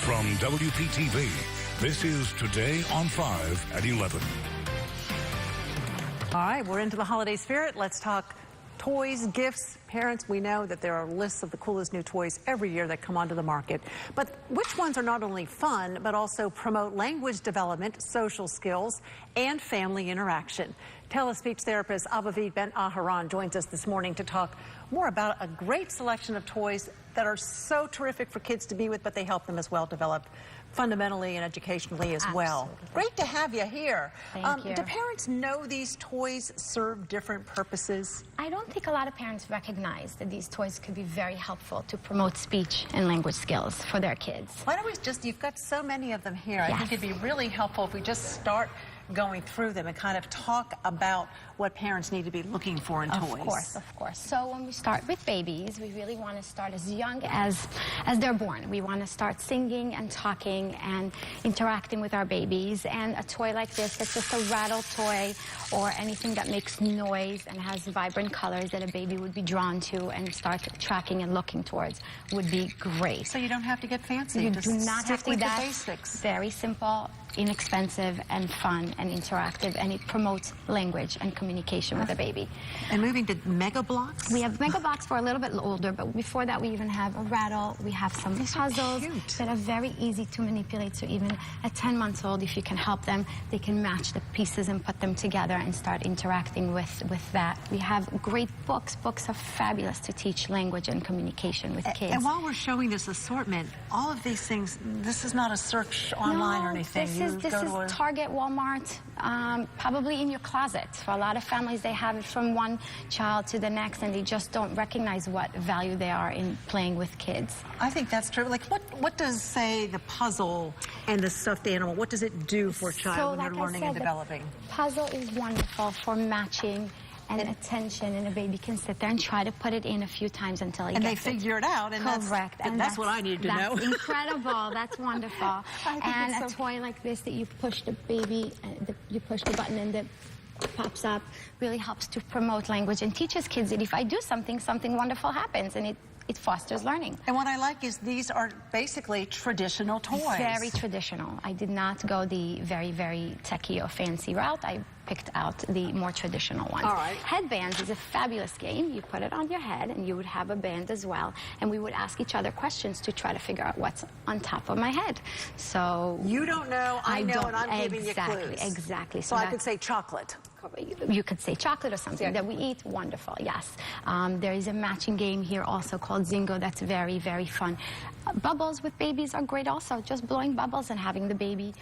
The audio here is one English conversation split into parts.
From WPTV, this is Today on 5 at 11. All right, we're into the holiday spirit. Let's talk toys, gifts. Parents, we know that there are lists of the coolest new toys every year that come onto the market. But which ones are not only fun, but also promote language development, social skills, and family interaction? Telespeech therapist Avivit Ben-Aharon joins us this morning to talk more about a great selection of toys that are so terrific for kids to be with, but they help them as well develop fundamentally and educationally as well. Great to have you here. Thank you. Do parents know these toys serve different purposes? I don't think a lot of parents recognize that these toys could be very helpful to promote speech and language skills for their kids. Why don't we just, you've got so many of them here. Yes. I think it'd be really helpful if we just start going through them and kind of talk about what parents need to be looking for in toys. Of course. So when we start with babies, we really want to start as young as they're born. We want to start singing and talking and interacting with our babies. And a toy like this, that's just a rattle toy or anything that makes noise and has vibrant colors that a baby would be drawn to and start tracking and looking towards, would be great. So you don't have to get fancy. You just do not have to stick with that. the basics. Very simple, inexpensive, and fun and interactive, and it promotes language and communication with the baby. And moving to Mega Blocks? We have Mega Blocks for a little bit older, but before that we even have a rattle. We have some puzzles that are very easy to manipulate, so even at 10 months old, if you can help them, they can match the pieces and put them together and start interacting with that. We have great books. Books are fabulous to teach language and communication with kids. And while we're showing this assortment, all of these things, this is not a search online or anything. This is Target, Walmart, probably in your closet. For a lot of families, they have it from one child to the next, and they just don't recognize what value they are in playing with kids. I think that's true. Like, what does, say, the puzzle and the stuffed animal, what does it do for a child when they're learning and developing? Puzzle is wonderful for matching and attention, and a baby can sit there and try to put it in a few times until he gets it. And they figure it out, and correct. That's what I need to know. That's incredible. That's wonderful. And a toy like this that you push the baby, you push the button and it pops up, really helps to promote language and teaches kids that if I do something, something wonderful happens, and it fosters learning. And what I like is these are basically traditional toys. Very traditional. I did not go the very, very techie or fancy route. I picked out the more traditional ones. All right. Headbands is a fabulous game. You put it on your head and you would have a band as well. And we would ask each other questions to try to figure out what's on top of my head. So you don't know, I know, and I'm giving you clues. Exactly. So I could say chocolate. You could say chocolate or something that we eat. Wonderful, yes. There is a matching game here also called Zingo that's very, very fun. Bubbles with babies are great also, just blowing bubbles and having the baby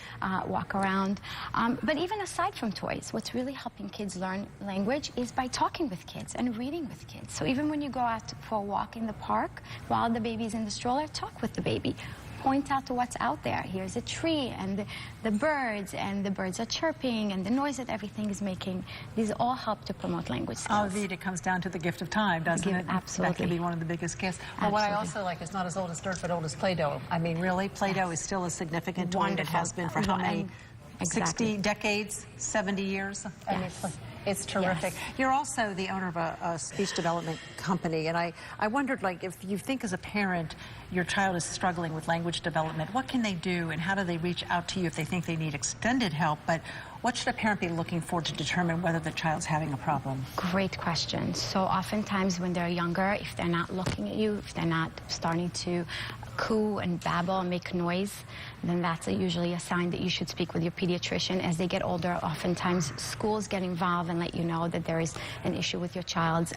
walk around. But even aside from toys, what's really helping kids learn language is by talking with kids and reading with kids. So even when you go out for a walk in the park while the baby's in the stroller, talk with the baby. Point out to what's out there. Here's a tree and the birds are chirping and the noise that everything is making. These all help to promote language skills. It comes down to the gift of time, doesn't it? Absolutely. That can be one of the biggest gifts. Well, what I also like is not as old as dirt, but old as Play-Doh. I mean, really, Play-Doh is still a significant toy. It has been for how many? 60 decades, 70 years? I mean, it's terrific. Yes. You're also the owner of a speech development company, and I wondered, like, if you think as a parent your child is struggling with language development, what can they do, and how do they reach out to you if they think they need extended help? But what should a parent be looking for to determine whether the child's having a problem? Great question. So oftentimes when they're younger, if they're not looking at you, if they're not starting to coo and babble and make noise, then that's usually a sign that you should speak with your pediatrician. As they get older, oftentimes schools get involved and let you know that there is an issue with your child's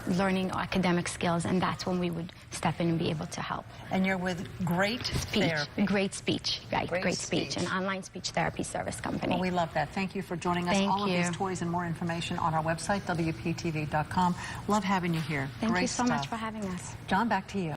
learning academic skills, and that's when we would step in and be able to help. And you're with Gr8 Speech. Gr8 Speech, right? Gr8 Speech, an online speech therapy service company. Well, we love that. Thank you for joining us. All of these toys and more information on our website, WPTV.com. Love having you here. Thank you so much for having us. John, back to you.